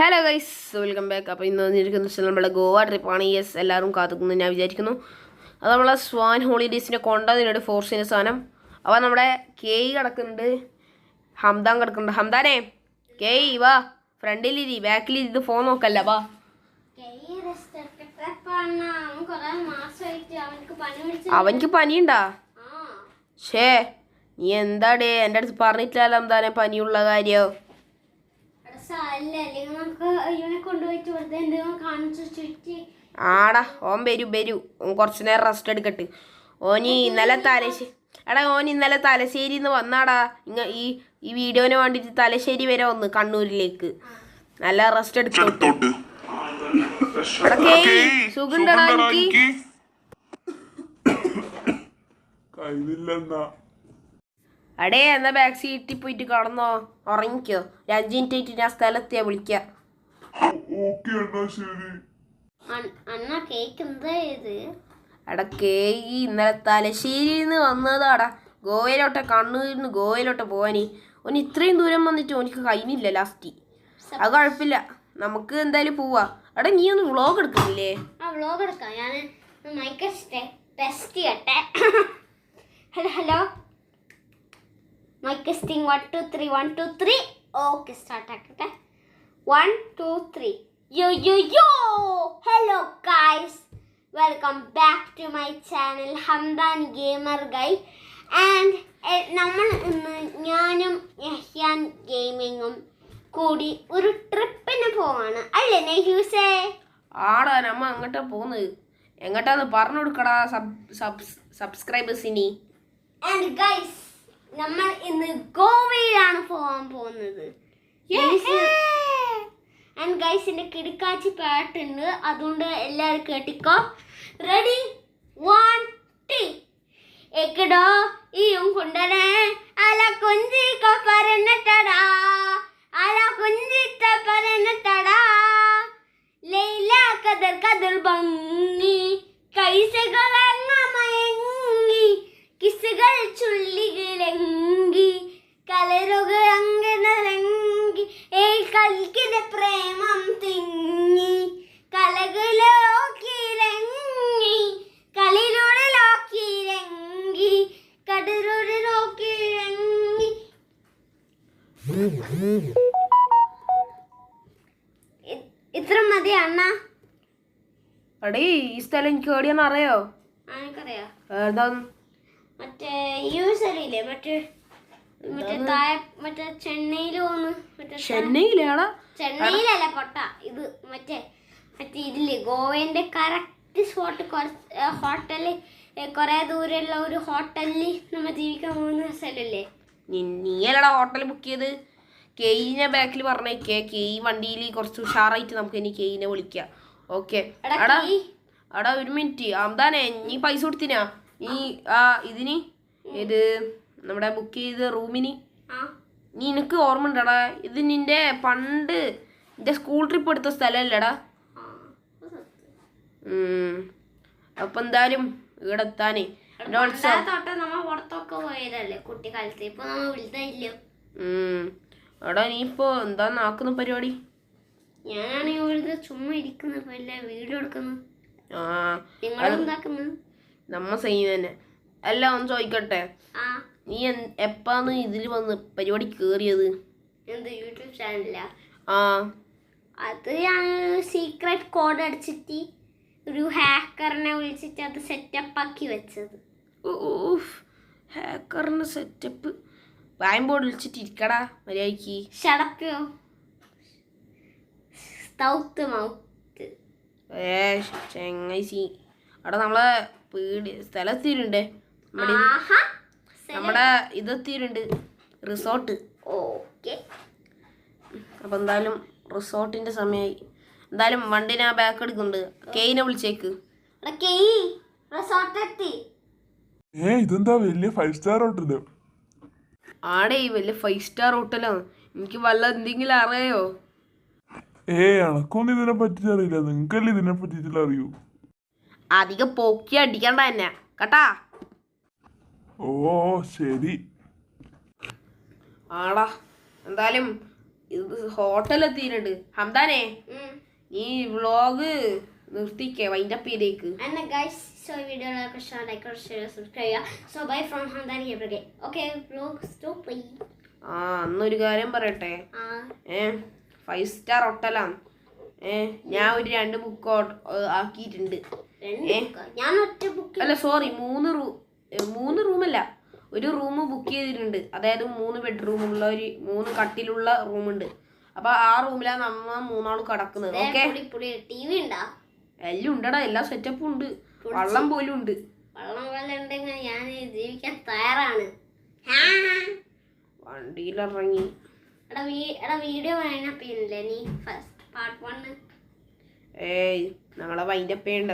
Hello guys, welcome back. അപ്പോൾ ഇന്ന് വന്നിരിക്കുന്ന വെച്ചാൽ നമ്മുടെ ഗോവ ട്രിപ്പാണ്. യെസ്, എല്ലാവരും കാത്തുക്കുന്നു ഞാൻ വിചാരിക്കുന്നു. അത് നമ്മളെ സ്വാൻ ഹോളിഡേയ്സിനെ കൊണ്ടതിനൊരു ഫോർസിൻ്റെ സാധനം. അപ്പോൾ നമ്മുടെ കേയ് കിടക്കുന്നുണ്ട്, ഹംദാൻ കിടക്കുന്നുണ്ട്. ഹംദാനെ, കേയ് വാ, ഫ്രണ്ടിലിരി, ബാക്കിലിരി, ഇത് ഫോൺ നോക്കല്ല വാ. അവനിക്ക് പനിയുണ്ടാ? ഷേ, നീ എന്താടേ എൻ്റെ അടുത്ത് പറഞ്ഞിട്ടില്ലല്ലോ ഹംദാനെ പനിയുള്ള കാര്യം. ആടാ, ഓൻ വരൂ കുറച്ചു നേരം റെസ്റ്റ് എടുക്കട്ട്. ഓന് ഇന്നലെ തലശ്ശേരിന്ന് വന്നാടാ. ഈ വീഡിയോന് വേണ്ടിട്ട് തലശ്ശേരി വരെ വന്ന് കണ്ണൂരിലേക്ക്. നല്ല റെസ്റ്റ് എടുത്തോട്ട്. സുഖണ്ടടാ എനിക്ക്. അടേ, എന്നാ ബാക്ക് സീറ്റിൽ പോയിട്ട് കടന്നോ, ഉറങ്ങിക്കോ. 5 മിനിറ്റ് ആയിട്ട് ഞാൻ സ്ഥലത്തെയാ വിളിക്കാം. എടാ കേക്ക് ഇന്നലെ തലശ്ശേരിന്ന് വന്നതാടാ, കണ്ണൂരിന്ന് ഗോവയിലോട്ട് പോവാന്. ഓന് ഇത്രയും ദൂരം വന്നിട്ട് ഓനിക്ക് കഴിഞ്ഞില്ല ലാസ്റ്റ്. അത് കുഴപ്പമില്ല, നമുക്ക് എന്തായാലും പോവാ. എടാ നീ ഒന്ന് വ്ളോഗ് എടുക്കുന്നില്ലേ? വ്ളോഗ് എടുക്കാം. ഞാൻ ടെസ്റ്റ് ചെയ്യട്ടെ. Hello mike testing 1 2 3 1 2 3. Okay, start ആക്കട്ടെ. 1 2 3. Yo hello guys, welcome back to my channel Hamdan gamer guy. And നമ്മൾ ഇന്ന് ഞാനും യഹ്യാൻ ഗെയിമിങ്ങും കൂടി ഒരു ട്രിപ്പിന് പോവാണ്, അല്ലേ നെഹ്യൂസേ? ആടാ, നമ്മ അങ്ങോട്ടാ പോകുന്നത്. എങ്ങോട്ടാന്ന് പറഞ്ഞു കൊടുക്കടാ സബ്സ്ക്രൈബേഴ്സിനി. ആൻഡ് ഗൈസ്, നമ്മൾ ഇന്ന് ഗോവയിലാണ് പോകാൻ പോകുന്നത്. ആൻഡ് ഗൈസിന്റെ കിടക്കാച്ചി പാട്ടുണ്ട്, അതുകൊണ്ട് എല്ലാവരും കേട്ടിക്കോ. റെഡി 1 2. എക്കടോ ഈയും കൊണ്ടനെ അല കുഞ്ചിക്ക പറഞ്ഞട്ടടാ, അല കുഞ്ചിത്ത പറഞ്ഞട്ടടാ, ലൈല കദർ കദർ ഭംഗി കൈസകളങ്ങമയങ്ങി കിസുകൾ ചുള്ളികളെങ്കി കലരുകൾ അങ്ങനരങ്കി ഏയ് കൽക്കിന്റെ പ്രേമം തിങ്ങി കലകളോക്കിരങ്ങി കളിലൂടെ ലോക്കിരങ്ങി കടലൂടെ ലോക്കിരങ്ങി. ഇത്ര മതി അണ്ണ. അടേ, ഈ സ്ഥലം എനിക്ക് എവിടെയാന്ന് അറിയോ? എനിക്കറിയാ. മറ്റേ യൂസറില്ലേ, മറ്റേ ചെന്നൈയിലല്ല പൊട്ട, ഇത് മറ്റേ ഇതില്ലേ ഗോവന്റെ കറക്റ്റ് സ്പോട്ട്. ഹോട്ടല് കൊറേ ദൂരെയുള്ള ഒരു ഹോട്ടലിൽ നമ്മ ജീവിക്കാൻ പോകുന്ന സ്ഥലല്ലേ. നീയല്ലടാ ഹോട്ടൽ ബുക്ക് ചെയ്ത്. കെയിനെ ബാക്കിൽ പറഞ്ഞേക്കേ. കെയ് വണ്ടിയിൽ കുറച്ച് ഉഷാറായിട്ട് നമുക്ക് ഇനി കെയിനെ വിളിക്കാം. ഓക്കെ എടാ ഒരു മിനിറ്റ്. അന്താനെ, നീ പൈസ കൊടുത്തിനാ നീ ഇതിന് ഇത് നമ്മുടെ ബുക്ക് ചെയ്ത റൂമിന്? നീ എനിക്ക് ഓർമ്മ ഉണ്ടടാ, ഇത് നിന്റെ പണ്ട് നിന്റെ സ്കൂൾ ട്രിപ്പ് എടുത്ത സ്ഥലമല്ലേടാ? അപ്പൊ എന്തായാലും ഇവിടെ എത്താനേ എടാ നീ ഇപ്പൊ എന്താ ആക്കുന്ന പരിപാടി? ഞാനാണെങ്കിൽ ചുമ്മാ ഇരിക്കുന്ന വീഡിയോ എടുക്കുന്നു. നമ്മ സെയിം തന്നെ. അല്ല, ഒന്ന് ചോദിക്കട്ടെ, നീ എപ്പാന്ന് ഇതിൽ വന്ന് പരിപാടി കേറിയത്? യൂട്യൂബ് ചാനലാ? അത് ഞാൻ സീക്രട്ട് കോഡ് അടിച്ചിട്ട് ഒരു ഹാക്കറിനെ വിളിച്ചിട്ട് അത് സെറ്റപ്പ് ആക്കി വെച്ചത്. ഹാക്കറിന് സെറ്റപ്പ് വായമ്പോട് വിളിച്ചിട്ട് ഇരിക്കടാ മര്യാദക്ക്. ഷടപ്പിയോ സൗത്ത് മൗത്ത്. ചെങ്ങൈസി. അവിടെ നമ്മളെ സ്ഥലത്തിരുണ്ടേ, നമ്മുടെ ഇതെത്തിയിട്ടുണ്ട്, റിസോർട്ട്. ഓക്കെ, അപ്പം എന്തായാലും റിസോർട്ടിൻ്റെ സമയമായി. എന്തായാലും വണ്ടി ഞാൻ ബാക്ക് എടുക്കുന്നുണ്ട്. കെയിനെ വിളിച്ചേക്ക്. ഇതെന്താ വലിയ 5 സ്റ്റാർ ഹോട്ടലോ? ആടേ, വലിയ 5 സ്റ്റാർ ഹോട്ടലാണ്. എനിക്ക് വല്ല എന്തെങ്കിലും അറിയോ? എനക്കൊന്നും ഇതിനെ പറ്റിട്ട് അറിയില്ല. നിങ്ങൾക്കല്ലേ ഇതിനെ പറ്റിയിട്ടില്ല അറിയൂ. അധികം പൊക്കി അടിക്കണ്ട തന്നെ കേട്ടാ. ഓ ശരി. ആടാ, എന്തായാലും ഇത് ഹോട്ടൽ എത്തിയിട്ടുണ്ട്. ഹംദാനെ ഈ വ്ളോഗ് നിർത്തിക്കേ വൈൻഡപ്പ് ചെയ്തേക്ക്. And guys, so video like share subscribe. So bye from Hamdan every day. Okay, vlog stop please. അന്നൊരു കാര്യം പറയട്ടെ. 5 സ്റ്റാർ ഹോട്ടലാണ്. ഞാൻ ഒരു 2 ബുക്ക് ആക്കിയിട്ടുണ്ട്. ഞാൻ ഒറ്റ ബുക്ക് അല്ല സോറി 3 റൂമല്ല, ഒരു റൂം ബുക്ക് ചെയ്തിട്ടുണ്ട്. അതായത് 3 ബെഡ്റൂമുള്ള ഒരു 3 കട്ടിലുള്ള റൂമുണ്ട്. അപ്പൊ ആ റൂമിലാണ് നമ്മ 3 കിടക്കുന്നത്. ഓക്കെ, TV ഉണ്ടാ? എല്ലാം ഉണ്ടടാ, എല്ലാ സെറ്റപ്പും ഉണ്ട്, വെള്ളം പോലും ഉണ്ട്. വെള്ളം പോലെ ഉണ്ടെങ്കിൽ ഞാൻ ജീവിക്കാൻ തയ്യാറാണ്. വണ്ടിയിലിറങ്ങി വീഡിയോ വൈൻഡപ്പ് നീ ഫസ്റ്റ് പാർട്ട് 1. ഞങ്ങളെ വൈൻഡപ്പ് ചെയ്യണ്ട.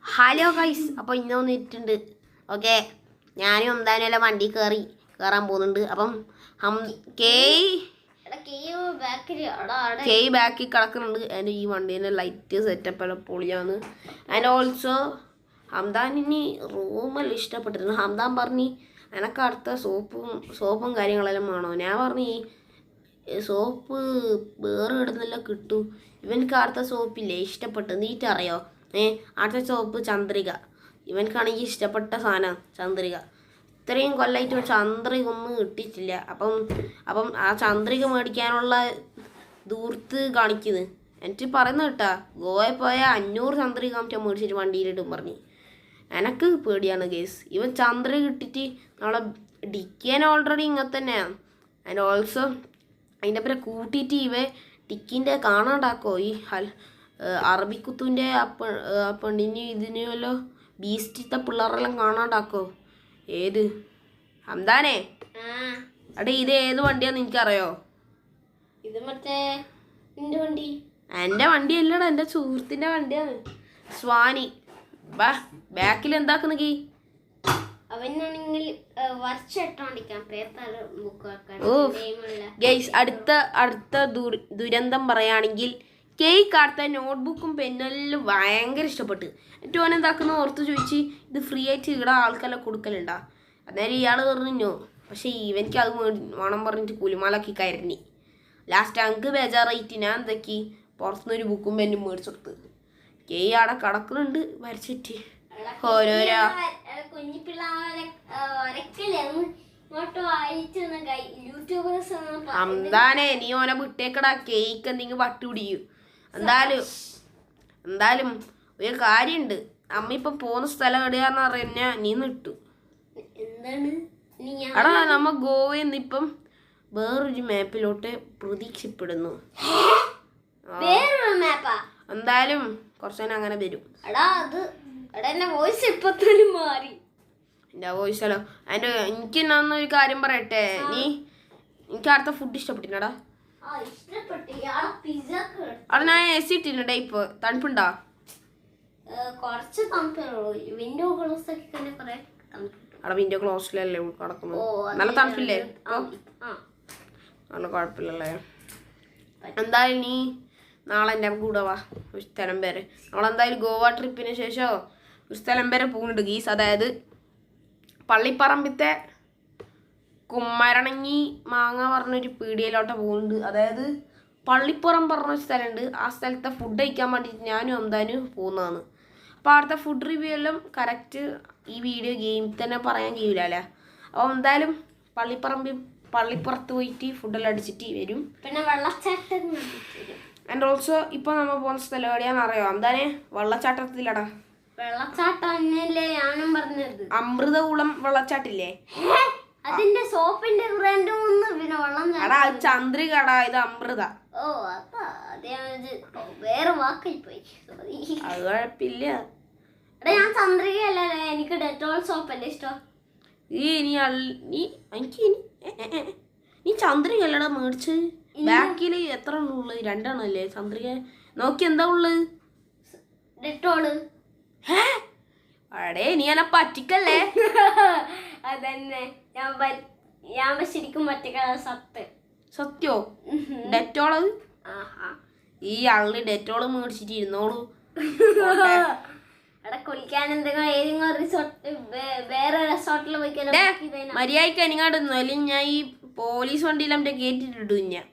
ഹലോ ഗൈസ്, അപ്പോൾ ഇന്ന് വന്നിട്ടുണ്ട്. ഓക്കെ, ഞാനും എന്തായാലും വണ്ടി കയറാൻ പോകുന്നുണ്ട്. അപ്പം ബാക്കിൽ കിടക്കുന്നുണ്ട്. അതിൻ്റെ ഈ വണ്ടീൻ്റെ ലൈറ്റ് സെറ്റപ്പ് എല്ലാം പൊളിയാണ്. ആൻഡ് ഓൾസോ ഹംദാനിന് റൂമെല്ലാം ഇഷ്ടപ്പെട്ടിരുന്നു. ഹംദാൻ പറഞ്ഞ് എനിക്ക് അടുത്ത സോപ്പും കാര്യങ്ങളെല്ലാം വേണോ. ഞാൻ പറഞ്ഞു ഈ സോപ്പ് വേറെ ഇടുന്നെല്ലാം കിട്ടും. ഇവനക്ക് അടുത്ത സോപ്പില്ലേ ഇഷ്ടപ്പെട്ടു, നീറ്ററിയോ? അടുത്ത സോപ്പ് ചന്ദ്രിക. ഇവനക്കാണെങ്കിൽ ഇഷ്ടപ്പെട്ട സാധനം ചന്ദ്രിക. ഇത്രയും കൊല്ലമായിട്ട് ചന്ദ്രിക ഒന്നും കിട്ടിയിട്ടില്ല. അപ്പം ആ ചന്ദ്രിക മേടിക്കാനുള്ള ദൂർത്ത് കാണിക്കുന്നത് എനിക്ക് പറയുന്നത് കേട്ടാ. ഗോവയിൽ പോയാൽ 500 ചന്ദ്രിക മേടിച്ചിട്ട് വണ്ടിയിലിടും പറഞ്ഞ്. എനക്ക് പേടിയാണ് കേസ്. ഇവൻ ചന്ദ്രിക കിട്ടിയിട്ട് നമ്മളെ ഡിക്കിയൻ ഓൾറെഡി ഇങ്ങനെ തന്നെയാണ്. ആൻഡ് ഓൾസോ അതിൻ്റെ പേരെ കൂട്ടിയിട്ട് ടിക്കിൻ്റെ കാണാണ്ടാക്കോ ഈ അറബിക്കുത്തുവിൻ്റെ ആ പെണ്ണിന് ഇതിനെല്ലോ ബീസ്റ്റിത്തെ പിള്ളേരെല്ലാം കാണാണ്ടാക്കോ. ഏത് ഹംദാനെ അടേ ഇത് ഏത് വണ്ടിയാന്ന് എനിക്കറിയോ? ഇത് മറ്റേ വണ്ടി. എൻ്റെ വണ്ടിയല്ലടാ, എൻ്റെ സുഹൃത്തിൻ്റെ വണ്ടിയാണ്, സ്വാനി. ബാക്കിൽ എന്താക്കുന്നീ? അവനാണെങ്കിൽ അടുത്ത ദുരന്തം പറയുകയാണെങ്കിൽ കേക്ക് അടുത്ത നോട്ട്ബുക്കും പെന്നെല്ലാം ഭയങ്കര ഇഷ്ടപ്പെട്ട്. എന്നിട്ട് ഓൻ എന്താക്കുന്ന ഓർത്ത് ചോദിച്ച് ഇത് ഫ്രീ ആയിട്ട് ഇവിടെ ആൾക്കെല്ലാം കൊടുക്കലുണ്ടാ. അന്നേരം ഇയാൾ പറഞ്ഞു. പക്ഷേ ഇവനിക്ക് അത് വേണം പറഞ്ഞിട്ട് കുലുമാലാക്കി കയറി. ലാസ്റ്റ് അങ്ങ് ബേജാറായിട്ട് ഞാൻ എന്താക്കി പുറത്തുനിന്നൊരു ബുക്കും പെന്നും മേടിച്ചു കൊടുത്ത്. കേക്ക് അവിടെ കിടക്കുന്നുണ്ട് വരച്ചിട്ട് ഓരോരോ. ഹംദാനെ നീ ഓനെ വിട്ടേക്കടാ, കേക്ക് എന്തെങ്കിലും പട്ടുപിടിക്കും. എന്തായാലും ഒരു കാര്യമുണ്ട്. അമ്മ ഇപ്പൊ പോകുന്ന സ്ഥലം എവിടെയാന്ന് പറഞ്ഞാ നീ നിട്ടു. എടാ നമ്മ ഗോവയിൽ നിന്ന് ഇപ്പം വേറൊരു മാപ്പിലോട്ട് പ്രതീക്ഷപ്പെടുന്നു. എന്തായാലും കുറച്ചു അങ്ങനെ വരും. എൻ്റെ വോയിസല്ലോ എനിക്ക് ഒരു കാര്യം പറയട്ടെ. എനിക്ക് അടുത്ത ഫുഡ് ഇഷ്ടപ്പെട്ടില്ലടാ. അവിടെ ഞാൻ AC ഇട്ടിട്ടുണ്ടേ. ഇപ്പൊ തണുപ്പുണ്ടോ? അവിടെ വിൻഡോ ക്ലോസിലല്ലേ കിടക്കുന്നത്. നല്ല തണുപ്പില്ലേ? നല്ല കുഴപ്പമില്ലല്ലേ. എന്തായാലും നീ നാളെ എൻ്റെ കൂടെ വാ ഒരു സ്ഥലം വരെ. നമ്മളെന്തായാലും ഗോവ ട്രിപ്പിന് ശേഷം ഒരു സ്ഥലം വരെ പോകുന്നുണ്ട് ഗീസ്. അതായത് പള്ളിപ്പറമ്പത്തെ കുമ്മരണങ്ങി മാങ്ങ പറഞ്ഞൊരു പീടികയിലോട്ട് പോകുന്നുണ്ട്. അതായത് പള്ളിപ്പുറം പറഞ്ഞ സ്ഥലമുണ്ട്. ആ സ്ഥലത്തെ ഫുഡ് കഴിക്കാൻ വേണ്ടിയിട്ട് ഞാനും എന്തായാലും പോകുന്നതാണ്. അപ്പോൾ അവിടുത്തെ ഫുഡ് റിവ്യൂ എല്ലാം കറക്റ്റ് ഈ വീഡിയോ ഗെയിമിൽ തന്നെ പറയാൻ കഴിയില്ലല്ലേ. അപ്പോൾ എന്തായാലും പള്ളിപ്പുറത്ത് പോയിട്ട് ഫുഡെല്ലാം അടിച്ചിട്ട് വരും. പിന്നെ വെള്ളച്ചാട്ടം. ആൻഡ് ഓൾസോ ഇപ്പോൾ നമ്മൾ പോകുന്ന സ്ഥലം എവിടെയാണെന്ന് അറിയോ? എന്തായാലേ വെള്ളച്ചാട്ടത്തിലടാ. വെള്ളച്ചാട്ടല്ലേ ഞാനും പറഞ്ഞത്. അമൃതകുളം വെള്ളച്ചാട്ടില്ലേ? അതിന്റെ സോപ്പിന്റെ പിന്നെ വെള്ളം ചന്ദ്രികടാ, ഇത് അമൃത. ഓ വേറെ വാക്കായി പോയി. അത് കുഴപ്പമില്ല. ഞാൻ ചന്ദ്രികയല്ലേ, എനിക്ക് ഡെറ്റോൾ സോപ്പല്ലേ ഇഷ്ടം. നീ ചന്ദ്രികല്ലടാ മേടിച്ച്. ബാക്കിൽ എത്ര ഉള്ളത്? 2 എണ്ണല്ലേ ചന്ദ്രിക. നോക്കി എന്താ ഉള്ളത്? ഡെറ്റോള്. അടേ നീ എന്നെ പറ്റിക്കല്ലേ. അതന്നെ ഞാൻ ശരിക്കും പറ്റിക്കള. സത്യോ? ഡെറ്റോള്? ഈ ആളിന് ഡെറ്റോള് മേടിച്ചിട്ട് ഇരുന്നോളൂ. കുളിക്കാൻ എന്തെങ്കിലും റിസോർട്ട് വേറെ റിസോർട്ടിൽ പോയി മര്യാദക്ക് എനിങ്ങാടുന്നു. അല്ലെങ്കിൽ ഞാൻ ഈ പോലീസ് വണ്ടിയിൽ കേട്ടിട്ടിട്ടു. ഞാൻ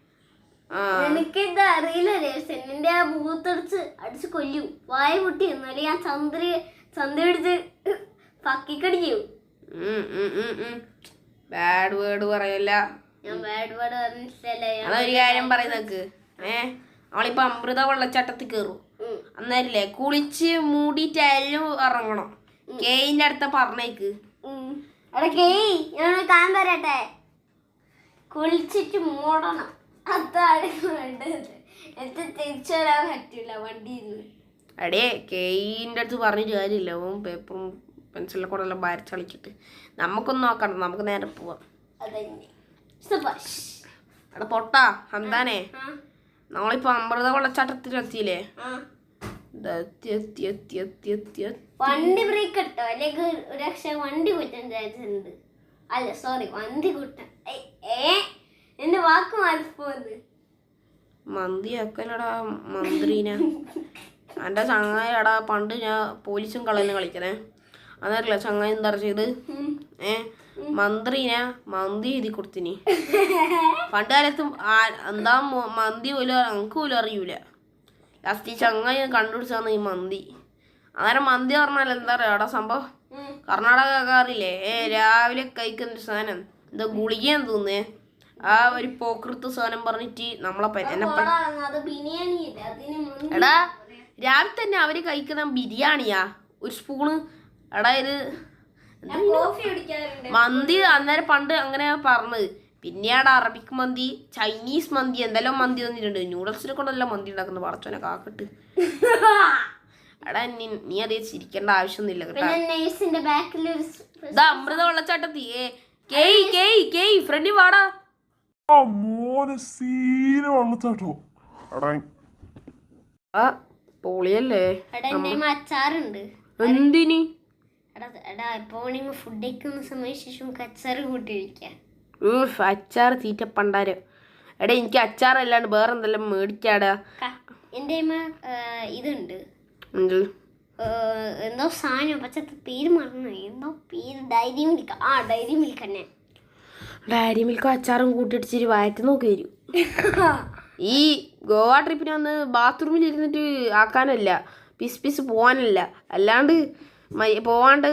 ആ എനിക്കിത് അറിയില്ലല്ലേ സെന്നിന്റെ ആ മൂത്തടിച്ച് അടിച്ച് കൊല്ലും വായ പൊട്ടി എന്നാലും ഞാൻ ചന്ത പിടിച്ച് പക്കിക്കടിക്കും. ബാഡ് വേർഡ് പറയല്ല. ഞാൻ ബാഡ് വേർഡ് പറഞ്ഞിട്ടല്ലേ. അതൊരു കാര്യം പറയുന്നക്ക് അവളിപ്പോ അമൃത വെള്ളച്ചാട്ടത്തിൽ കയറും. അന്നേരല്ലേ കുളിച്ച് മൂടിയിട്ടായാലും ഇറങ്ങണം. കേയിന്റെ അടുത്ത പറഞ്ഞേക്ക്. അവിടെ കേയ് ഞാൻ കാണാൻ തരട്ടെ. കുളിച്ചിട്ട് മൂടണം, അതാണ് വേണ്ടത്. എനിക്ക് തിരിച്ചു വരാൻ പറ്റില്ല വണ്ടിയിൽ നിന്ന്. അടേ കേയിന്റെ അടുത്ത് പറഞ്ഞിട്ട് കാര്യമില്ല. അവൻ പേപ്പറും പെൻസിലിനെ കൂടെ എല്ലാം വരച്ചളിച്ചിട്ട് നമുക്കൊന്നും നോക്കണ്ട, നമുക്ക് നേരെ പോവാം. അതന്നെ അവിടെ പൊട്ടാ ഹംദാനെ, നമ്മളിപ്പോ അമൃത വെള്ളച്ചാട്ടത്തിലെത്തിയില്ലേ? വണ്ടി ബ്രേക്ക് ഇട്ടോ അല്ലെങ്കിൽ ഒരു പക്ഷെ വണ്ടി കുറ്റം ചാൻസുണ്ട്. അല്ല സോറി വണ്ടി കുറ്റം. എന്റെ വാക്ക് മാറിപ്പോന്ന്. മന്തി ആക്കലടാ മന്ത്രീനെ. എൻ്റെ ചങ്ങായിടാ പണ്ട് ഞാൻ പോലീസും കള്ളനെ കളിക്കണേ. അതറിയില്ല ചങ്ങായി എന്താ ചെയ്ത് മന്ത്രീനെ മന്തി എഴുതി കൊടുത്തിനി. പണ്ട് കാലത്തും എന്താ മന്തി പോലും നമുക്ക് പോലും അറിയൂല. ലാസ്റ്റ് ഈ ചങ്ങായി കണ്ടുപിടിച്ചാണ് ഈ മന്തി. അന്നേരം മന്തി പറഞ്ഞാൽ എന്താ പറയാ അവിടെ സംഭവം കർണാടകക്കാരില്ലേ രാവിലെ കഴിക്കുന്ന സാധനം എന്താ ഗുളികയെന്ന് തോന്നുന്നേ. ആ ഒരു പോക്കൃത്ത് സാധനം പറഞ്ഞിട്ട് നമ്മളെ എടാ രാവിലെ തന്നെ അവര് കഴിക്കുന്ന ബിരിയാണിയാ ഒരു സ്പൂണ്. എടാ ഇത് മന്തി അന്നേരം പണ്ട് അങ്ങനെ പറഞ്ഞത്. പിന്നെയാണ് അറബിക് മന്തി, ചൈനീസ് മന്തി, എന്തെല്ലാം മന്തി വന്നിട്ടുണ്ട്. നൂഡിൽസിനെ കൊണ്ടെല്ലാം മന്തി ഉണ്ടാക്കുന്ന പടച്ചോനെ കാക്കട്ട്. എടാ നീ അതേ ചിരിക്കേണ്ട ആവശ്യമൊന്നുമില്ല കേട്ടോ. അമൃത വെള്ളച്ചാട്ടത്തി ഫ്രണ്ടി വാടാ. മോനെ സീന വെള്ളച്ചാട്ടോ. ആ പൊളിയല്ലേ. അച്ചാറുണ്ട്. എന്തിനി? എടാ ഇപ്പൊ ഫുഡ് കഴിക്കുന്ന സമയം ശേഷം അച്ചാറ് കൂട്ടി കഴിക്കാം. അച്ചാർ തീറ്റ പണ്ടാരം. എടാ എനിക്ക് അച്ചാറല്ലാണ്ട് വേറെ എന്തെല്ലാം മേടിക്കാടാ. എൻ്റെ ഇതുണ്ട് എന്ത് എന്തോ സാധനം പക്ഷെ പേര് മറന്നു. എന്തോ പേര് ഡയറി മിൽക്ക്. ആ ഡയറി മിൽക്ക് തന്നെ. ഡയറി മിൽക്കും അച്ചാറും കൂട്ടിയിടിച്ചിരി വയറ്റ് നോക്കി വരും. ഈ ഗോവ ട്രിപ്പിന് വന്ന് ബാത്റൂമിൽ ഇരുന്നിട്ട് ആക്കാനല്ല, പിസ് പോവാനല്ല, അല്ലാണ്ട് പോവാണ്ട്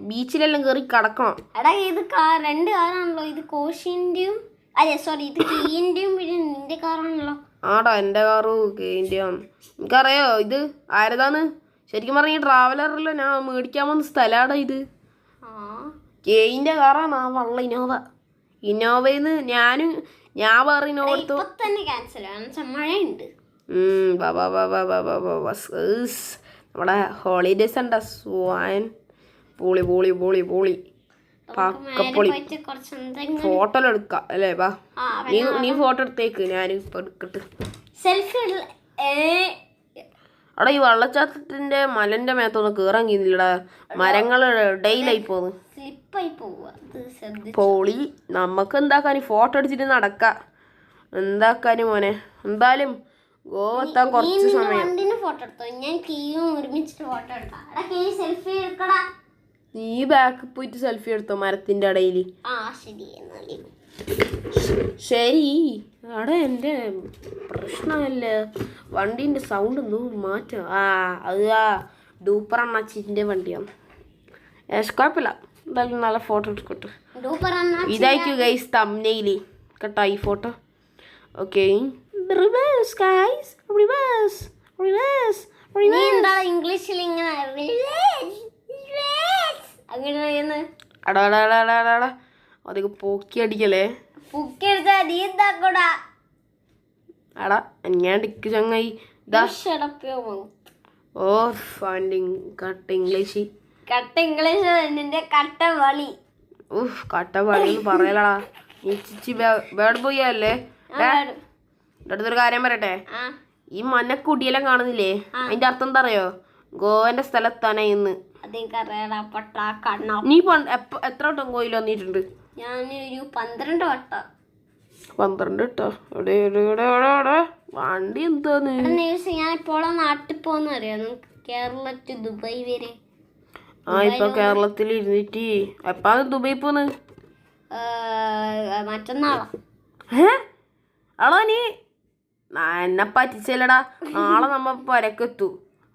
ബീച്ചിലെല്ലാം കയറി കിടക്കണം. എടാ ഇത് രണ്ട് കാറാണല്ലോ. ഇത് കോഷിന്റെയും അതെ സോറി ഇത് കീന്റെയും പിന്നെ നിന്റെ കാറാണല്ലോ. ആടാ എൻ്റെ കാറ് കെയിൻ്റെയോ. എനിക്കറിയോ ഇത് ആരതാന്ന്? ശരിക്കും പറഞ്ഞ ട്രാവലറിൽ ഞാൻ മേടിക്കാൻ വന്ന സ്ഥലമാടാ ഇത്. കെയിൻ്റെ കാറാണ് ആ വള്ള ഇന്നോവയിന്ന് ഞാൻ വേറെ ഇന്നോവ എടുത്തു. മഴയുണ്ട്. നമ്മുടെ ഹോളിഡേസ് ഉണ്ടാ സ്വാൻ പൊളി പൊളി പൊളി പൊളി പക്കപ്പൊളി. ഫോട്ടോ എടുക്കാം അല്ലേ? വാ നീ ഫോട്ടോ എടുത്തേക്ക്, ഞാൻ ഇപ്പൊ എടുക്കട്ട്. അവിടെ ഈ വെള്ളച്ചാട്ടത്തിന്റെ മലന്റെ മേത്തൊന്നും കേറാൻ കഴിയുന്നില്ലടാ. മരങ്ങള് ഡെയിലായി പോന്ന് പൊളി. നമുക്ക് എന്താക്കാനും ഫോട്ടോ എടുത്തിട്ട് നടക്കാം. എന്താക്കാനും മോനെ. എന്തായാലും ഗോവ എത്താൻ കുറച്ച് സമയം. നീ ബാക്കിൽ പോയിട്ട് സെൽഫി എടുത്തോ മരത്തിന്റെ ഇടയിൽ. ശരി അവിടെ എൻ്റെ പ്രശ്നമല്ല വണ്ടീൻ്റെ സൗണ്ട് എന്തോ മാറ്റം. അത് ആ ഡൂപ്പർ അണ്ണാച്ചിൻ്റെ വണ്ടിയാണ്. കുഴപ്പമില്ല, എന്തായാലും നല്ല ഫോട്ടോ എടുക്കട്ടെ. ഇതായിരിക്കും ഗൈസ് തംബ്നെയിൽ കേട്ടോ ഈ photo. Okay reverse guys, reverse reverse reverse. ഇംഗ്ലീഷിൽ ഇങ്ങനെ അങ്ങനെ അടാടാടാടാടാ അതൊക്കെ പൊക്കി അടിക്കല്ലേ. അടാ ഞാൻ ഡിക്ക് ചങ്ങായി ഓ ഫണ്ടിങ് കട്ട ഇംഗ്ലീഷ് നിന്റെ കട്ട വളി. കട്ട വളി പറയലടാ. നീ ചിച്ചി ബേഡ് ബോയ് അല്ലേ? അടുത്തൊരു കാര്യം പറയട്ടെ. ഈ മഞ്ഞക്കുടിയെല്ലാം കാണുന്നില്ലേ, അതിന്റെ അർത്ഥം എന്താ അറിയോ? ഗോവന്റെ സ്ഥലത്താണ് ഇന്ന്. നീ എത്ര വട്ടം ഗോവയിൽ വന്നിട്ടുണ്ട്? ഞാനൊരു 12 വട്ടം. 12 വട്ടോ? വണ്ടി എന്താന്ന് ഞാൻ ഇപ്പോഴാ നാട്ടിൽ പോന്ന് അറിയാം. കേരള ടു ദുബായ് വരെ. ഇപ്പൊ കേരളത്തിൽ ഇരുന്നിട്ട് എപ്പാണ് ദുബായി പോന്ന്? മറ്റന്നാളാ. ആളോ നീ എന്നെ പറ്റിച്ചല്ലടാ. നാളെ നമ്മ പുരക്കെത്തു.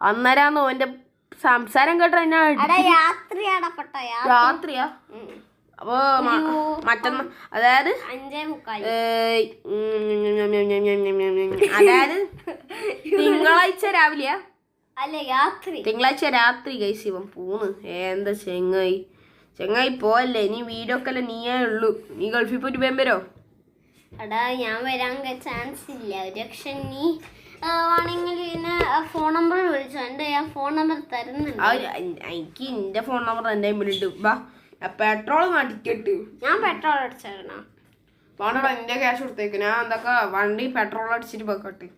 അന്നേരാന്ന് ഓന്റെ സംസാരം കേട്ടോ എന്നെ രാത്രിയാ. അപ്പൊ മറ്റന്നാ അതായത് 5:45 അതായത് തിങ്കളാഴ്ച രാവിലെയാ അല്ലേ രാത്രി? തിങ്കളാഴ്ച രാത്രി ഗൈസ് ഇവൻ പോന്ന്. എന്താ ചെങ്ങായി പോവല്ലേ? നീ വീഡിയോ ഒക്കെ അല്ലേ നീയേ ഉള്ളൂ. നീ ഗൾഫിൽ പോയിട്ട് വേമ്പരോ? എടാ ഞാൻ വരാൻ ചാൻസ് ഇല്ല. പക്ഷെ നീ ആണെങ്കിൽ പിന്നെ ഫോൺ നമ്പർ വിളിച്ചോ. എൻ്റെ ഞാൻ ഫോൺ നമ്പർ തരുന്നുണ്ട്. എനിക്ക് എന്റെ ഫോൺ നമ്പർ എന്റെ കയ്യിലുണ്ട്. വാ പെട്രോൾ അടിക്കട്ട്. ഞാൻ പെട്രോൾ അടിച്ചേക്കണോ? വേണ്ടടാ എന്റെ ക്യാഷ് കൊടുത്തേക്ക്. ഞാൻ എന്തൊക്കെ വണ്ടി പെട്രോൾ അടിച്ചിട്ട് പോക്കട്ടെ.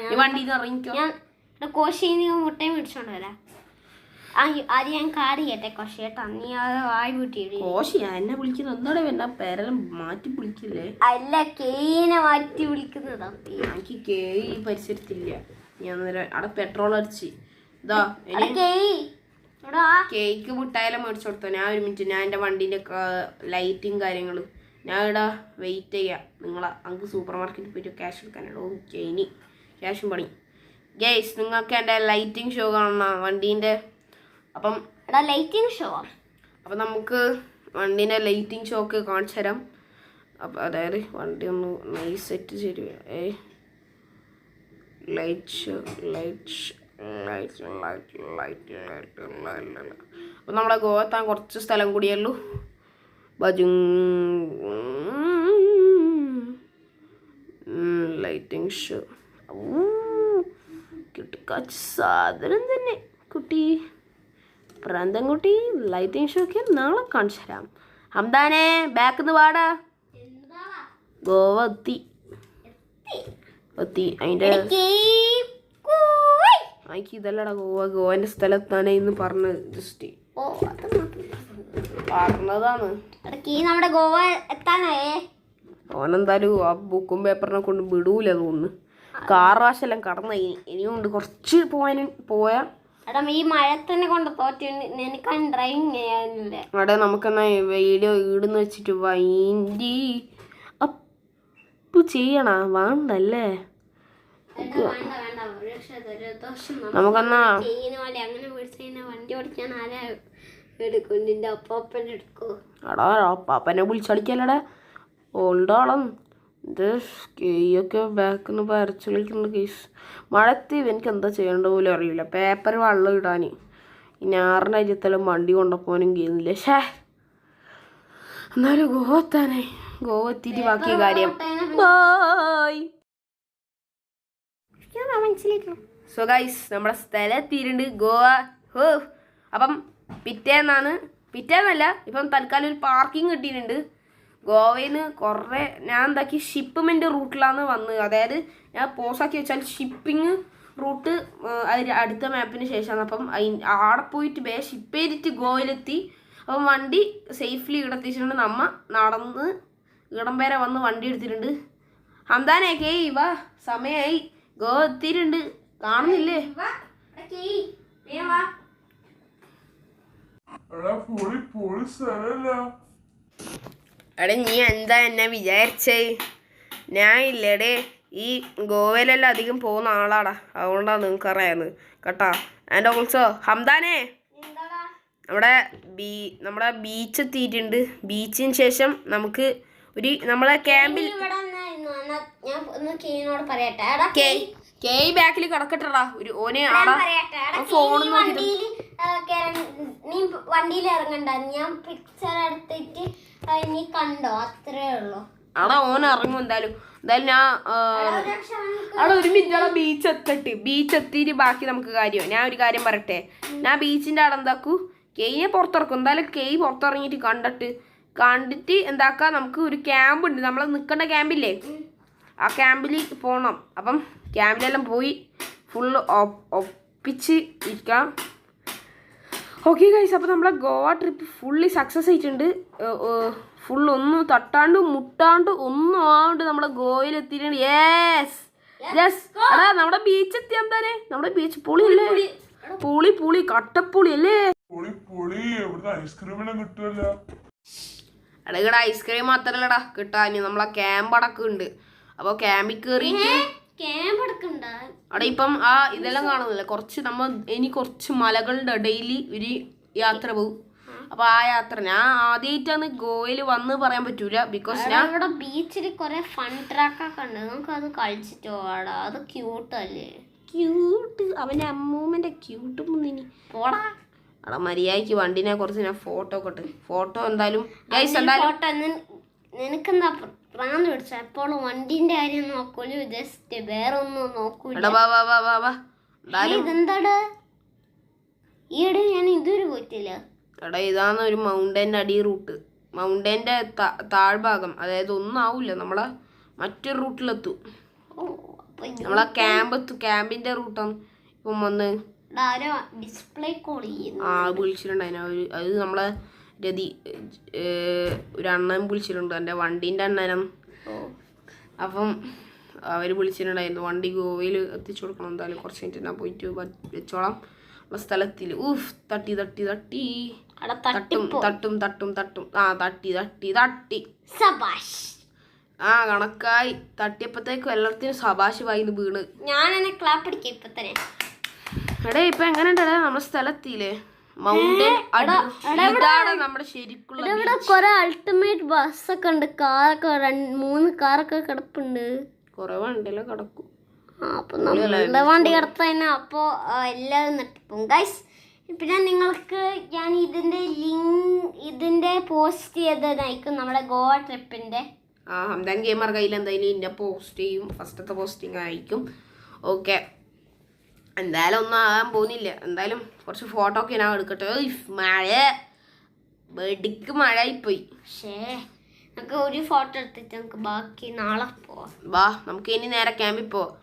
നീ വണ്ടിയിൽ ഇറങ്ങിക്കോ. ഞാൻ കോശിന്ന് മുട്ടയും മേടിച്ചോണ്ട് വരാം. അത് ഞാൻ കാർഡ് ചെയ്യട്ടെ കോശി കേട്ടോ. നീ അത് വായി കൂട്ടിയിട്. കോശിയാ എന്നെ വിളിക്കുന്നത്? എന്താടെ വേണ്ട പേരെല്ലാം മാറ്റി വിളിക്കില്ലേ? അല്ല കേനെ മാറ്റി വിളിക്കുന്നതാ. എനിക്ക് കേ പരിസരത്തില്ല. ഞാൻ അവിടെ പെട്രോൾ അടിച്ച് ഇതാ കേക്ക് മുട്ടായാലും മേടിച്ചു കൊടുത്തോ. ഞാൻ ഒരു മിനിറ്റ്, ഞാൻ എൻ്റെ വണ്ടീൻ്റെ ലൈറ്റും കാര്യങ്ങളും ഞാൻ ഇവിടെ വെയിറ്റ് ചെയ്യാം. നിങ്ങളെ നമുക്ക് സൂപ്പർ മാർക്കറ്റിൽ പോയിട്ട് ക്യാഷ് എടുക്കാനാണ്. ഓക്കെ ഇനി ക്യാഷും പണി. ഗേസ് നിങ്ങൾക്ക് എൻ്റെ ലൈറ്റിംഗ് ഷോ കാണണം വണ്ടീൻ്റെ. അപ്പം ലൈറ്റിംഗ് ഷോ അപ്പം നമുക്ക് വണ്ടീൻ്റെ ലൈറ്റിംഗ് ഷോ ഒക്കെ കാണിച്ചു തരാം. അപ്പം അതായത് വണ്ടി ഒന്ന് നൈസ് സെറ്റ് ചെയ്ത് അപ്പം നമ്മളെ ഗോവത്താൻ കുറച്ച് സ്ഥലം കൂടിയല്ലോ. ലൈറ്റിംഗ് ഷോ കിട്ടുക്കാച്ച സാധനം തന്നെ കുട്ടി. പ്രാന്തം കുട്ടി ലൈറ്റിംഗ് ഷോ ഒക്കെ നാളെ കാണിച്ചു തരാം. ഹംദാനെ ബാക്ക് നിന്ന് പാടാ. ഗോവ എത്തി അതിൻ്റെ എനിക്ക് ഇതല്ലടാ ഗോവൻ്റെ സ്ഥലത്താണ് ഇന്ന് പറഞ്ഞത്. ജസ്റ്റ് പറഞ്ഞതാണ്. നമ്മുടെ ഗോവ എത്താനായേ. ഓനെന്തായാലും ആ ബുക്കും പേപ്പറിനെ കൊണ്ട് വിടൂല തോന്നുന്നു. കാറാശെല്ലാം കടന്ന ഇനിയും ഉണ്ട് കുറച്ച് പോയാ. എടാ ഈ മഴത്തന്നെ കൊണ്ട് തോറ്റ എനിക്ക് ഡ്രൈവിങ് ചെയ്യാനില്ല. അവിടെ നമുക്കെന്നാ വീഡിയോ ഈടുന്ന് വെച്ചിട്ട് വൈൻഡി അപ്പ് ചെയ്യണ വേണ്ടല്ലേ? നമുക്കെന്നാ വണ്ടി ഓടിക്കാൻ ആരാ എടുക്കും? നിന്റെ അപ്പാപ്പനെ എടുക്കോ? എടാ അപ്പാപ്പനെ വിളിച്ചടിക്കല്ലടാ ഓൾഡാളം. ഇത് കേയൊക്കെ ബാക്കിൽ നിന്ന് വരച്ച് കളിക്കുന്നുണ്ട് കേസ്. മഴത്ത് എനിക്ക് എന്താ ചെയ്യേണ്ട പോലും അറിയില്ല. പേപ്പർ വെള്ളം ഇടാൻ ഞാറിൻ്റെ അരിയത്തെല്ലാം വണ്ടി കൊണ്ടുപോകാനും ചെയ്യുന്നില്ല. എന്നാലും ഗോവ എത്തിയിട്ട് ബാക്കി കാര്യം. ബായ്. സോ ഗൈസ് നമ്മുടെ സ്ഥലം എത്തിയിട്ടുണ്ട് ഗോവ. അപ്പം പിറ്റേന്നല്ല ഇപ്പം തൽക്കാലം ഒരു പാർക്കിംഗ് കിട്ടിയിട്ടുണ്ട്. ഗോവയിൽ നിന്ന് കുറേ ഞാൻ എന്താക്കി ഷിപ്പ്മെൻ്റ് റൂട്ടിലാണ് വന്നത്. അതായത് ഞാൻ പോസാക്കി വെച്ചാൽ ഷിപ്പിംഗ് റൂട്ട് അതിന് അടുത്ത മാപ്പിന് ശേഷമാണ്. അപ്പം ആടെ പോയിട്ട് ഷിപ്പ് ചെയ്തിട്ട് ഗോവയിലെത്തി. അപ്പം വണ്ടി സേഫ്ലി ഇടത്തിച്ചിട്ടുണ്ട്. നമ്മ നടന്ന് ഇടം വരെ വന്ന് വണ്ടി എടുത്തിട്ടുണ്ട്. ഹംദാനൊക്കെ ഇവ സമയമായി ഗോവ എത്തിയിട്ടുണ്ട്. കാണുന്നില്ലേ? എടാ നീ എന്താ എന്നെ വിചാരിച്ചേ? ഞാൻ ഇല്ലേടേ ഈ ഗോവയിലെല്ലാം അധികം പോകുന്ന ആളാടാ. അതുകൊണ്ടാണ് നിങ്ങൾക്ക് അറിയാവുന്നത് കേട്ടാ. ആൻഡ് ഓൾസോ ഹംദാനെ നമ്മുടെ ബീച്ച് എത്തിയിട്ടുണ്ട്. ബീച്ചിന് ശേഷം നമുക്ക് നമ്മളെ ക്യാമ്പിൽ ബാക്കിൽ കിടക്കട്ടടാ. ഒരു ഓനെ ഫോൺ നീ വണ്ടിയിൽ ഇറങ്ങണ്ട. ഞാൻ പിക്ചർ എടുത്തിട്ട് നീ കണ്ടോ? അത്രേ ഉള്ളൂ. അവിടെ ഓൻ ഇറങ്ങും എന്തായാലും ഞാൻ അവിടെ ഒരു മിനിറ്റ് ബീച്ച് എത്തിയിട്ട് ബാക്കി നമുക്ക് കാര്യം. ഞാൻ ഒരു കാര്യം പറയട്ടെ. ഞാൻ ബീച്ചിൻ്റെ അവിടെ എന്താക്കൂ കെയ്യെ പുറത്തിറക്കും. എന്തായാലും കെയ് പുറത്തിറങ്ങിയിട്ട് കണ്ടിട്ട് എന്താക്കാം, നമുക്ക് ഒരു ക്യാമ്പ് ഉണ്ട്. നമ്മൾ നിൽക്കേണ്ട ക്യാമ്പില്ലേ, ആ ക്യാമ്പിൽ പോകണം. അപ്പം ക്യാമ്പിലെല്ലാം പോയി ഫുള്ള് ഒപ്പിച്ച് ഇരിക്കാം. ഓക്കെ ഗൈസ്, അപ്പോൾ നമ്മളെ ഗോവ ട്രിപ്പ് ഫുള്ളി സക്സസ് ആയിട്ടുണ്ട്. ഫുള്ള് ഒന്നും തട്ടാണ്ട് മുട്ടാണ്ട് ഒന്നും ആണ്ട് നമ്മളെ ഗോവയിൽ എത്തിയിട്ടുണ്ട്. യെസ് എടാ നമ്മുടെ ബീച്ച് എത്തിയാൽ തന്നെ നമ്മുടെ ബീച്ച് പൊളി അല്ലേ? പൊളി കട്ടപ്പൊളി അല്ലേ? എടാ ഐസ്ക്രീം മാത്രല്ലടാ കിട്ടാൻ. നമ്മളെ ക്യാമ്പ് അടക്കം ഉണ്ട്. അപ്പോൾ ക്യാമ്പിൽ കയറിയിട്ട് ക്യാമ്പ് എടുക്കണ്ട. അവിടെ ഇപ്പം ആ ഇതെല്ലാം കാണുന്നില്ല, കുറച്ച് നമ്മ ഇനി കുറച്ച് മലകളുടെ ഇടയിൽ ഒരു യാത്ര പോകും. അപ്പൊ ആ യാത്ര ഞാൻ ആദ്യമായിട്ടാണ് ഗോവയിൽ വന്ന് പറയാൻ പറ്റൂല, ബിക്കോസ് ഞാൻ ഇവിടെ ബീച്ചിൽ കുറെ ഫൺ ട്രാക്കൊക്കെ ഉണ്ട്, നമുക്ക് അത് കളിച്ചിട്ട് പോടാ. അത് ക്യൂട്ടല്ലേ? ക്യൂട്ട്, അവന്റെ അമ്മൂമ്മന്റെ ക്യൂട്ട് മുന്നിനി പോടാ. അവിടെ മര്യാദക്ക് വണ്ടിനെ കുറച്ച് ഞാൻ ഫോട്ടോ ഒക്കെ ഇട്ട് ഫോട്ടോ എന്തായാലും ഗൈസ് എന്തായാലും ഫോട്ടോ നിനക്കെന്താ പ്രാന്ത് പിടിച്ച? എപ്പോഴും വണ്ടിന്റെ കാര്യം നോക്കൂല, ജസ്റ്റ് വേറെ ഒന്നും നോക്കൂല. എടാ വാ വാ വാ വാ വാ എന്തായാലും ഇതെന്താടാ? ഈയിടെ ഞാൻ ഇതുവരെ പോയിട്ടില്ല. എടാ ഇതാണ് ഒരു മൗണ്ടൻ്റെ അടി റൂട്ട്, മൗണ്ടൻ്റെ താഴ്ഭാഗം, അതായത് ഒന്നും ആവില്ല, നമ്മളെ മറ്റൊരു റൂട്ടിലെത്തും. നമ്മളെ ക്യാമ്പിന്റെ റൂട്ടാണ് ഇപ്പം വന്ന് ഡിസ്പ്ലേ കോൾ ചെയ്യുന്നു. ആ വിളിച്ചിട്ടുണ്ടായിരുന്നു അത് നമ്മളെ രതി ഒരു അണ്ണൻ വിളിച്ചിട്ടുണ്ട്, എൻ്റെ വണ്ടീൻ്റെ അണ്ണനും. അപ്പം അവർ വിളിച്ചിട്ടുണ്ടായിരുന്നു വണ്ടി ഗോവയിൽ എത്തിച്ചു കൊടുക്കണം, എന്തായാലും കുറച്ച് മിനിറ്റ് ഞാൻ പോയിട്ട് വെച്ചോളാം നമ്മളെ സ്ഥലത്തിൽ. ഊഫ് തട്ടി തട്ടി തട്ടി തട്ടും തട്ടും തട്ടും തട്ടും ആ തട്ടി തട്ടി തട്ടി സബാഷ്. ആ കണക്കായി തട്ടിയപ്പോഴത്തേക്കും എല്ലാത്തിനും സബാഷ് വായിന്ന് വീണ്. ഞാനെന്നെ ക്ലാപ്പ് അടിക്കാം ഇപ്പൊ തന്നെ. എടേ ഇപ്പൊ എങ്ങനെയുണ്ടേ നമ്മുടെ സ്ഥലത്തില്ലേ മൗണ്ടൻ ഇതാണ് നമ്മുടെ ശരിക്കുള്ള ഇവിടെ കൊറേ അൾട്ടിമേറ്റ് ബസ്സൊക്കെ ഉണ്ട്, കാറൊക്കെ 3 കാറൊക്കെ കിടപ്പുണ്ട്. കൊറേ വണ്ടിയെല്ലാം കിടക്കും. അപ്പൊ നമ്മളുടെ വണ്ടി കിടത്ത തന്നെ അപ്പൊ എല്ലാവരും നെട്ടിപ്പോവും ഗൈസ്. പിന്നെ നിങ്ങൾക്ക് ഞാൻ ഇതിന്റെ പോസ്റ്റ് ചെയ്തതായിരിക്കും നമ്മുടെ ഗോവ ട്രിപ്പിന്റെ. ആ ഹംദാൻ ഗെയിമർ കയ്യിൽ എന്തായാലും ഇന്നെ പോസ്റ്റ് ചെയ്യും, ഫസ്റ്റത്തെ പോസ്റ്റിംഗ് ആയിരിക്കും. ഓക്കെ എന്തായാലും ഒന്നും ആകാൻ പോകുന്നില്ല, എന്തായാലും കുറച്ച് ഫോട്ടോ ഒക്കെ ഞാൻ എടുക്കട്ടെ. മഴ വെടിക്ക് മഴ ആയിപ്പോയി. പക്ഷേ നമുക്ക് ഒരു ഫോട്ടോ എടുത്തിട്ട് നമുക്ക് ബാക്കി നാളെ പോവാം. വാ നമുക്ക് ഇനി നേരെ ക്യാമ്പിൽ പോവാം.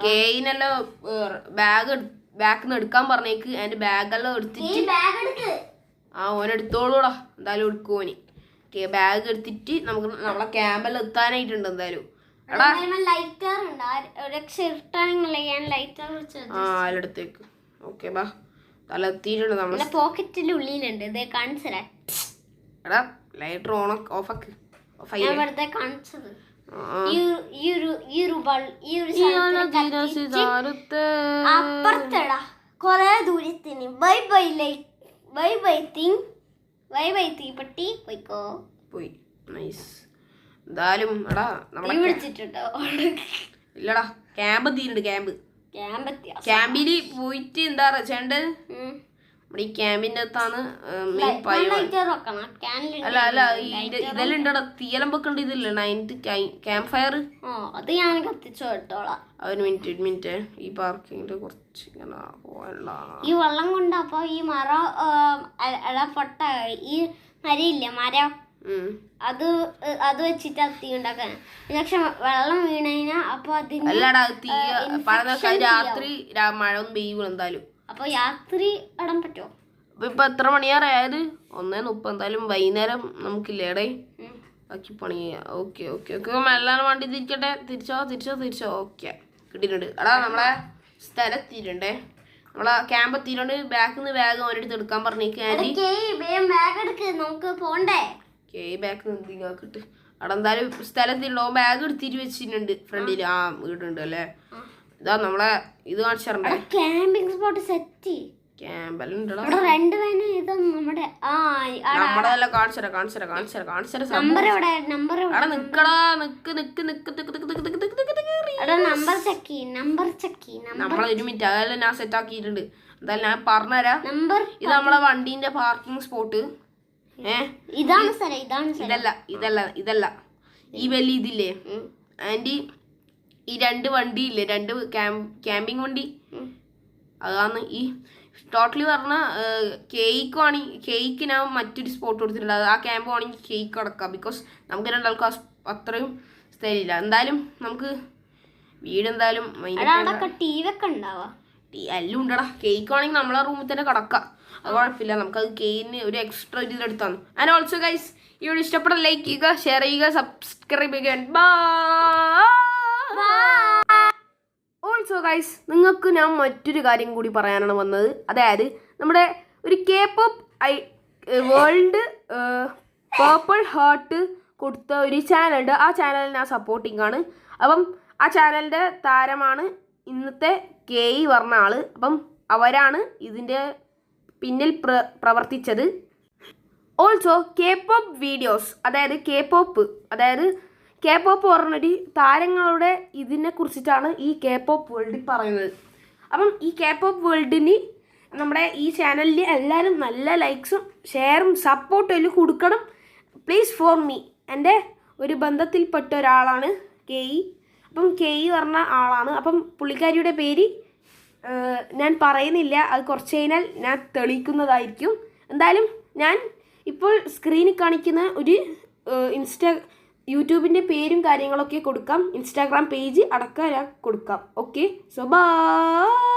കേയിനെല്ലാം ബാഗിന്ന് എടുക്കാൻ പറഞ്ഞേക്ക്, അതിന്റെ ബാഗെല്ലാം എടുത്തിട്ട് ആ ഓനെടുത്തോളൂടാ, എന്തായാലും എടുക്കുമോന്. ബാഗ് എടുത്തിട്ട് നമുക്ക് നമ്മളെ ക്യാമ്പെല്ലാം എത്താനായിട്ടുണ്ട് എന്തായാലും. അതിലെടുത്തേക്ക്. ഓക്കെ ബാ തല എത്തിയിട്ടുണ്ട് നമ്മളെ പോക്കറ്റിന്റെ ഉള്ളിലുണ്ട്, ഇതേ കാണിച്ചരാ. എടാ ലൈറ്റർ ഓഫാക്ക്. കാണിച്ചത് അപ്പുറത്തടാ കൊറേ ദൂരത്തിന്. Bye bye light, bye bye thing, bye bye തീപ്പെട്ടി, പോയിക്കോ. പോയി നൈസ്. എന്തായാലും എടാ നമ്മളെ വിളിച്ചിട്ടുണ്ടോ? ഇല്ലടാ ക്യാമ്പ് എത്തിയിട്ടുണ്ട്. ക്യാമ്പിൽ പോയിട്ട് എന്താ ചെയ്യേണ്ടത്, നമ്മുടെ ഈ ക്യാമ്പിന്റെ അകത്താണ് അല്ല അല്ല ഇതെല്ലാം ഉണ്ടടാ, തീയെല്ലാം വെക്കണ്ട ഇതില്ല 9th ക്യാമ്പ് ഫയർ. അത് ഞാൻ കത്തിച്ചു എടുത്തോളാം. ഒരു മിനിറ്റ് ഈ പാർക്കിങ്ങിന്റെ കുറച്ച് ഇങ്ങനെ പോകാനുള്ള ഈ വെള്ളം കൊണ്ട് അപ്പൊ ഈ മരം പൊട്ട ഈ മരയില്ല മരം അത് വെച്ചിട്ട് തീ ഉണ്ടാക്കാൻ. പക്ഷെ വെള്ളം വീണതിനാ അപ്പൊ അതിന് അല്ലടാ തീ രാത്രി മഴ ഒന്നും പെയ്യൂല എന്തായാലും. അപ്പൊ രാത്രി ഇടാൻ പറ്റുമോ? അപ്പൊ ഇപ്പൊ എത്ര മണിയാറായത്? 1:30. എന്തായാലും വൈകുന്നേരം നമുക്കില്ലേടേ ബാക്കി പണി ചെയ്യാം. ഓക്കെ ഓക്കെ ഓക്കെ മെല്ലാണ് വണ്ടി തിരിച്ചോ. ഓക്കെ കിട്ടിയിട്ടുണ്ട്. എടാ നമ്മളെ സ്ഥലം എത്തിയിട്ടുണ്ടേ, നമ്മളെ ക്യാമ്പ് എത്തിയിട്ടുണ്ട്. ബാക്കിൽ നിന്ന് ബാഗ് അവരെടുത്ത് എടുക്കാൻ പറഞ്ഞേക്ക്. നമുക്ക് പോണ്ടേ? ബാഗ് കിട്ട് അവിടെ എന്തായാലും സ്ഥലത്തിണ്ടോ ബാഗ് എടുത്തിട്ട് വെച്ചിട്ടുണ്ട് ഫ്രണ്ടില്. ആ വീടുണ്ട് അല്ലേ, ഇതാ നമ്മളെ ഇത് കാണിച്ചിട്ടുണ്ടേ ക്യാമ്പിംഗ് സ്പോട്ട് സെറ്റ്. ക്യാമ്പെല്ലാം ഉണ്ടോ നമ്മളെല്ലാം കാണിച്ചരാ. അവിടെ നിക്കടാ നമ്മളെ 1 മിനിറ്റ് അതെല്ലാം ഞാൻ സെറ്റ് ആക്കിയിട്ടുണ്ട്. എന്തായാലും ഞാൻ പറഞ്ഞുതരാം. ഇത് നമ്മളെ വണ്ടീന്റെ പാർക്കിംഗ് സ്പോട്ട്. ഇതല്ല ഈ വലിയ ഇതില്ലേ ആൻറ്റി, ഈ 2 വണ്ടി ഇല്ലേ, 2 ക്യാമ്പിംഗ് വണ്ടി, അതാണ് ഈ ടോട്ടലി പറഞ്ഞ കേക്ക് ഞാൻ മറ്റൊരു സ്പോട്ട് കൊടുത്തിട്ടുണ്ട്. ആ ക്യാമ്പ് ആണെങ്കിൽ കേക്ക് അടക്കാം, ബിക്കോസ് നമുക്ക് 2 ആൾക്കും അത്രയും സ്ഥലമില്ല. എന്തായാലും നമുക്ക് വീട് എന്തായാലും എല്ലാം ഉണ്ടടാ. കേക്ക് ആണെങ്കിൽ നമ്മളെ റൂമിൽ തന്നെ കിടക്കാം, അത് കുഴപ്പമില്ല. നമുക്കത് കേക്കിന് ഒരു എക്സ്ട്രാ ഒരു ഇതെടുത്താണ്. ആൻഡ് ഓൾസോ ഗൈസ് ഈ വീഡിയോ ഇഷ്ടപ്പെട്ട ലൈക്ക് ചെയ്യുക, ഷെയർ ചെയ്യുക, സബ്സ്ക്രൈബ് ചെയ്യുക. ഓൾസോ ഗൈസ് നിങ്ങൾക്ക് ഞാൻ മറ്റൊരു കാര്യം കൂടി പറയാനാണ് വന്നത്. അതായത് നമ്മുടെ ഒരു K-pop വേൾഡ് പേർപ്പിൾ ഹാർട്ട് കൊടുത്ത ഒരു ചാനലുണ്ട്. ആ ചാനൽ ഞാൻ സപ്പോർട്ടിങ് ആണ്. അപ്പം ആ ചാനലിൻ്റെ താരമാണ് ഇന്നത്തെ KE പറഞ്ഞ ആൾ. അപ്പം അവരാണ് ഇതിൻ്റെ പിന്നിൽ പ്രവർത്തിച്ചത്. ഓൾസോ K-pop വീഡിയോസ്, അതായത് K-pop പറഞ്ഞൊരു താരങ്ങളുടെ ഇതിനെ കുറിച്ചിട്ടാണ് ഈ K-pop വേൾഡിൽ പറയുന്നത്. അപ്പം ഈ K-pop വേൾഡിന് നമ്മുടെ ഈ ചാനലിൽ എല്ലാവരും നല്ല ലൈക്സും ഷെയറും സപ്പോർട്ടും എല്ലാം കൊടുക്കണം. Please for me. എൻ്റെ ഒരു ബന്ധത്തിൽപ്പെട്ട ഒരാളാണ് KE. അപ്പം KE പറഞ്ഞ ആളാണ്. അപ്പം പുള്ളിക്കാരിയുടെ പേര് ഞാൻ പറയുന്നില്ല, അത് കുറച്ച് കഴിഞ്ഞാൽ ഞാൻ തെളിയിക്കുന്നതായിരിക്കും. എന്തായാലും ഞാൻ ഇപ്പോൾ സ്ക്രീനിൽ കാണിക്കുന്ന ഒരു യൂട്യൂബിൻ്റെ പേരും കാര്യങ്ങളൊക്കെ കൊടുക്കാം, ഇൻസ്റ്റാഗ്രാം പേജ് അടക്കം ഞാൻ കൊടുക്കാം. Okay, so by.